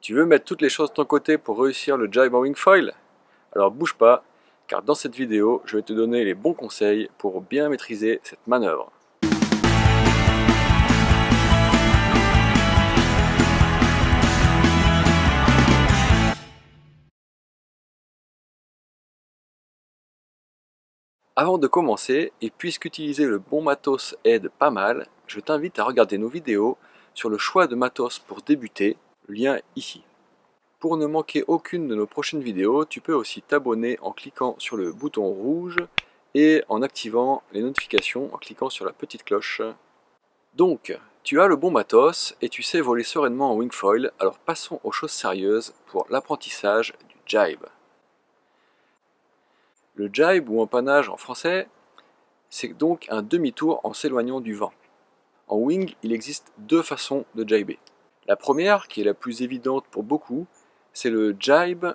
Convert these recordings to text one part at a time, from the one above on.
Tu veux mettre toutes les choses de ton côté pour réussir le jibe en wingfoil? Alors bouge pas, car dans cette vidéo, je vais te donner les bons conseils pour bien maîtriser cette manœuvre. Avant de commencer, et puisqu'utiliser le bon matos aide pas mal, je t'invite à regarder nos vidéos sur le choix de matos pour débuter, le lien est ici. Pour ne manquer aucune de nos prochaines vidéos, tu peux aussi t'abonner en cliquant sur le bouton rouge et en activant les notifications en cliquant sur la petite cloche. Donc, tu as le bon matos et tu sais voler sereinement en wingfoil, alors passons aux choses sérieuses pour l'apprentissage du jibe. Le jibe ou empannage en français, c'est donc un demi-tour en s'éloignant du vent. En wing, il existe deux façons de jiber. La première, qui est la plus évidente pour beaucoup, c'est le jibe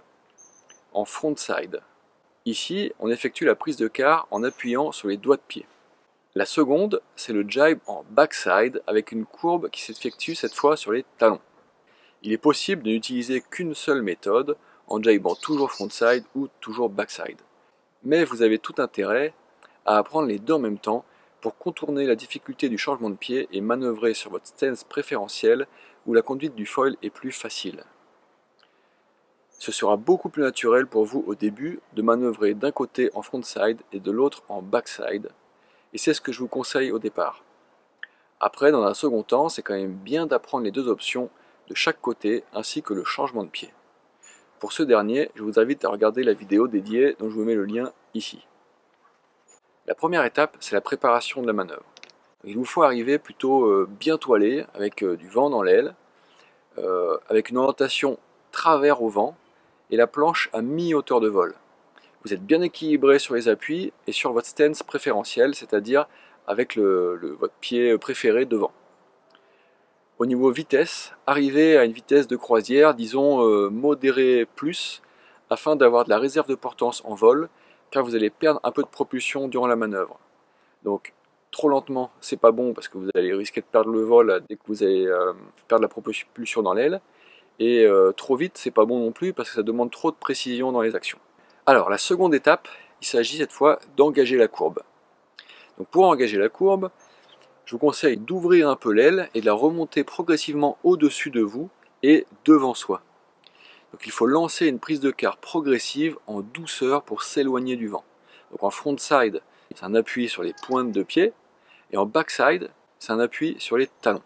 en frontside. Ici, on effectue la prise de quart en appuyant sur les doigts de pied. La seconde, c'est le jibe en backside avec une courbe qui s'effectue cette fois sur les talons. Il est possible de n'utiliser qu'une seule méthode en jibant toujours frontside ou toujours backside. Mais vous avez tout intérêt à apprendre les deux en même temps pour contourner la difficulté du changement de pied et manœuvrer sur votre stance préférentielle où la conduite du foil est plus facile. Ce sera beaucoup plus naturel pour vous au début de manœuvrer d'un côté en frontside et de l'autre en backside, et c'est ce que je vous conseille au départ. Après, dans un second temps, c'est quand même bien d'apprendre les deux options de chaque côté ainsi que le changement de pied. Pour ce dernier, je vous invite à regarder la vidéo dédiée dont je vous mets le lien ici. La première étape, c'est la préparation de la manœuvre. Il vous faut arriver plutôt bien toilé, avec du vent dans l'aile, avec une orientation travers au vent, et la planche à mi-hauteur de vol. Vous êtes bien équilibré sur les appuis et sur votre stance préférentielle, c'est-à-dire avec votre pied préféré devant. Au niveau vitesse, arrivez à une vitesse de croisière, disons modérée plus, afin d'avoir de la réserve de portance en vol, car vous allez perdre un peu de propulsion durant la manœuvre. Donc trop lentement, c'est pas bon parce que vous allez risquer de perdre le vol dès que vous allez perdre la propulsion dans l'aile. Et trop vite, c'est pas bon non plus parce que ça demande trop de précision dans les actions. Alors la seconde étape, il s'agit cette fois d'engager la courbe. Donc pour engager la courbe, je vous conseille d'ouvrir un peu l'aile et de la remonter progressivement au-dessus de vous et devant soi. Donc il faut lancer une prise de quart progressive en douceur pour s'éloigner du vent. Donc en frontside, c'est un appui sur les pointes de pied, et en backside, c'est un appui sur les talons.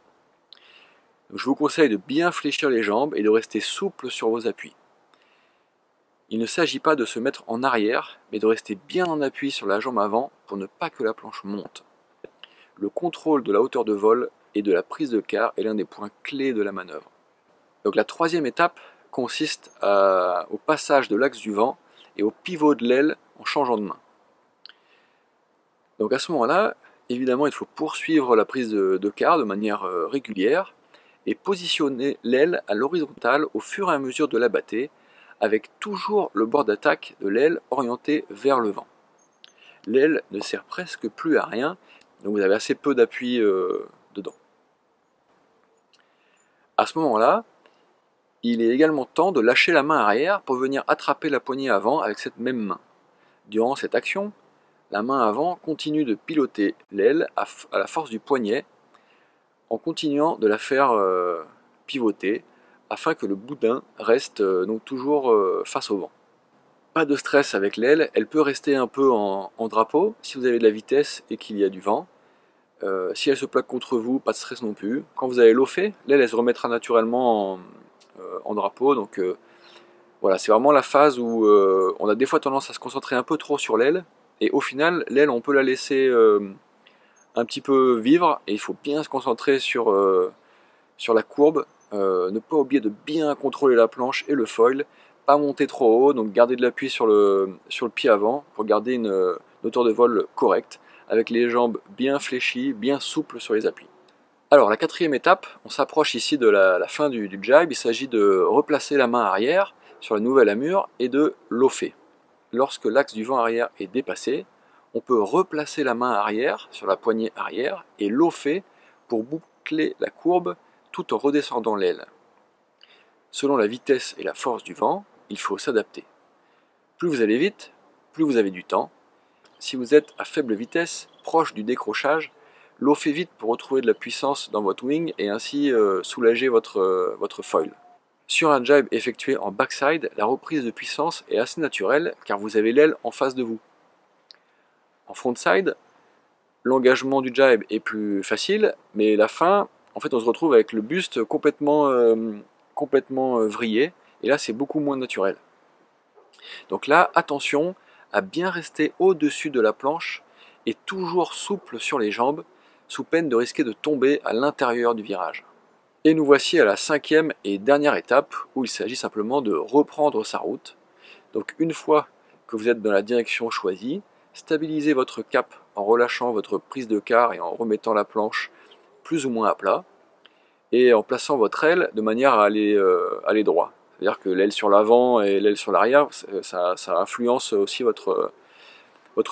Donc je vous conseille de bien fléchir les jambes et de rester souple sur vos appuis. Il ne s'agit pas de se mettre en arrière, mais de rester bien en appui sur la jambe avant pour ne pas que la planche monte. Le contrôle de la hauteur de vol et de la prise de quart est l'un des points clés de la manœuvre. Donc la troisième étape consiste au passage de l'axe du vent et au pivot de l'aile en changeant de main. Donc à ce moment-là, évidemment, il faut poursuivre la prise de quart de manière régulière et positionner l'aile à l'horizontale au fur et à mesure de la bâtée, avec toujours le bord d'attaque de l'aile orienté vers le vent. L'aile ne sert presque plus à rien, donc vous avez assez peu d'appui dedans. À ce moment-là, il est également temps de lâcher la main arrière pour venir attraper la poignée avant avec cette même main. Durant cette action, la main avant continue de piloter l'aile à la force du poignet en continuant de la faire pivoter afin que le boudin reste donc toujours face au vent. Pas de stress avec l'aile, elle peut rester un peu en drapeau si vous avez de la vitesse et qu'il y a du vent. Si elle se plaque contre vous, pas de stress non plus. Quand vous allez lofer, l'aile elle se remettra naturellement en drapeau. Donc voilà, c'est vraiment la phase où on a des fois tendance à se concentrer un peu trop sur l'aile. Et au final, l'aile on peut la laisser un petit peu vivre. Et il faut bien se concentrer sur la courbe. Ne pas oublier de bien contrôler la planche et le foil. Pas monter trop haut, donc garder de l'appui sur le pied avant pour garder une hauteur de vol correcte, avec les jambes bien fléchies, bien souples sur les appuis. Alors la quatrième étape, on s'approche ici de la fin du jibe, il s'agit de replacer la main arrière sur la nouvelle amure et de lofer. Lorsque l'axe du vent arrière est dépassé, on peut replacer la main arrière sur la poignée arrière et lofer pour boucler la courbe tout en redescendant l'aile. Selon la vitesse et la force du vent, il faut s'adapter. Plus vous allez vite, plus vous avez du temps. Si vous êtes à faible vitesse, proche du décrochage, l'eau fait vite pour retrouver de la puissance dans votre wing et ainsi soulager votre foil. Sur un jibe effectué en backside, la reprise de puissance est assez naturelle car vous avez l'aile en face de vous. En frontside, l'engagement du jibe est plus facile, mais la fin, en fait on se retrouve avec le buste complètement vrillé, et là c'est beaucoup moins naturel. Donc là, attention à bien rester au-dessus de la planche et toujours souple sur les jambes, sous peine de risquer de tomber à l'intérieur du virage. Et nous voici à la 5e et dernière étape, où il s'agit simplement de reprendre sa route. Donc une fois que vous êtes dans la direction choisie, stabilisez votre cap en relâchant votre prise de quart et en remettant la planche plus ou moins à plat, et en plaçant votre aile de manière à aller droit. C'est-à-dire que l'aile sur l'avant et l'aile sur l'arrière, ça influence aussi votre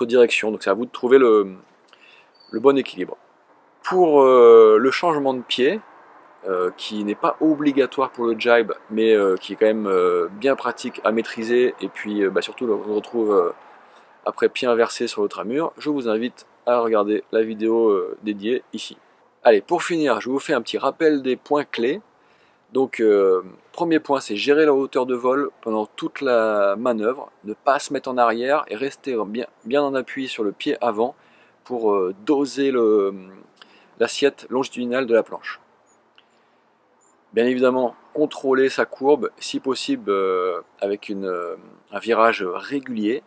direction. Donc c'est à vous de trouver le bon équilibre. Pour le changement de pied, qui n'est pas obligatoire pour le jibe, mais qui est quand même bien pratique à maîtriser, et puis surtout on le retrouve après pied inversé sur l'autre mur, je vous invite à regarder la vidéo dédiée ici. Allez, pour finir, je vous fais un petit rappel des points clés. Donc, premier point, c'est gérer la hauteur de vol pendant toute la manœuvre, ne pas se mettre en arrière et rester bien en appui sur le pied avant pour doser l'assiette longitudinale de la planche. Bien évidemment, contrôler sa courbe, si possible avec un virage régulier.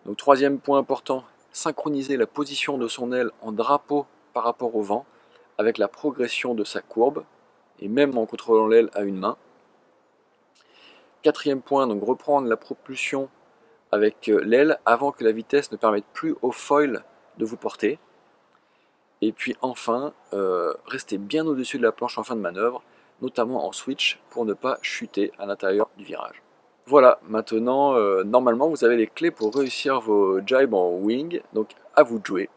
Donc, troisième point important, synchroniser la position de son aile en drapeau par rapport au vent avec la progression de sa courbe, et même en contrôlant l'aile à une main. Quatrième point, donc reprendre la propulsion avec l'aile avant que la vitesse ne permette plus au foil de vous porter. Et puis enfin, rester bien au-dessus de la planche en fin de manœuvre, notamment en switch, pour ne pas chuter à l'intérieur du virage. Voilà, maintenant, normalement, vous avez les clés pour réussir vos jibes en wing, donc à vous de jouer.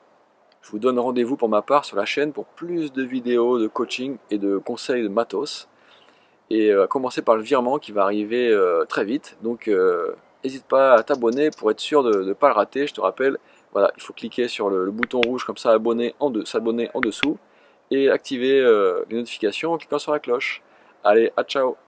Je vous donne rendez-vous pour ma part sur la chaîne pour plus de vidéos de coaching et de conseils de matos. Et à commencer par le virement qui va arriver très vite. Donc n'hésite pas à t'abonner pour être sûr de ne pas le rater. Je te rappelle, voilà, il faut cliquer sur le bouton rouge comme ça, s'abonner en dessous, et activer les notifications en cliquant sur la cloche. Allez, à ciao!